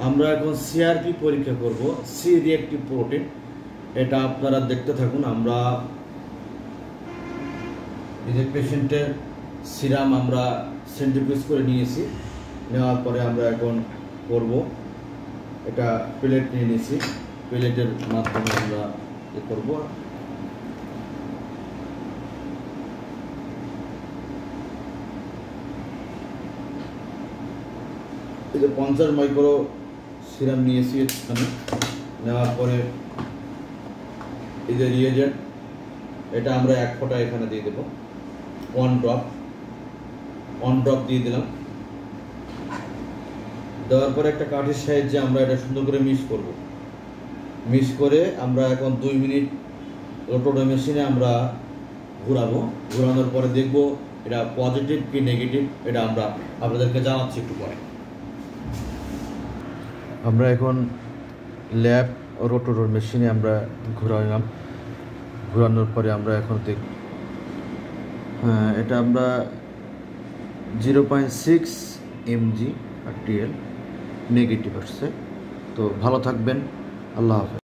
আমরা এখন সিআরপি পরীক্ষা করব, সি রিঅ্যাক্টিভ প্রোটিন। এটা আপনারা দেখতে থাকুন। আমরা এই যে পেশেন্টের সিরাম আমরা সেন্ট্রিফিউজ করে নিয়েছি, নেওয়ার পরে আমরা এখন করব। এটা প্লেট নিয়ে নিয়েছি, প্লেটের মাধ্যমে আমরা এ করব। এই যে 50 মাইক্রো সিরাম নিয়েছি এখানে, নেওয়ার পরে এই যে রিয়েজেন্ট, এটা আমরা 1 ফোঁটা এখানে দিয়ে দেবো। 1 ড্রপ দিয়ে দিলাম। দেওয়ার পরে একটা কাঠির সাহায্যে আমরা এটা সুন্দর করে মিক্স করব। মিক্স করে আমরা এখন 2 মিনিট রোটোডো মেশিনে আমরা ঘোরাবো। ঘোরানোর পরে দেখব এটা পজিটিভ কি নেগেটিভ, এটা আমরা আপনাদেরকে জানাচ্ছি একটু পরে। আমরা এখন ল্যাব রোটোডো মেশিনে আমরা ঘোরালাম। ঘোরানোর পরে আমরা এখন দেখব, হ্যাঁ, এটা আমরা 0.6 mg RTL নেগেটিভ আসছে। তো ভালো থাকবেন, আল্লাহ হাফেজ।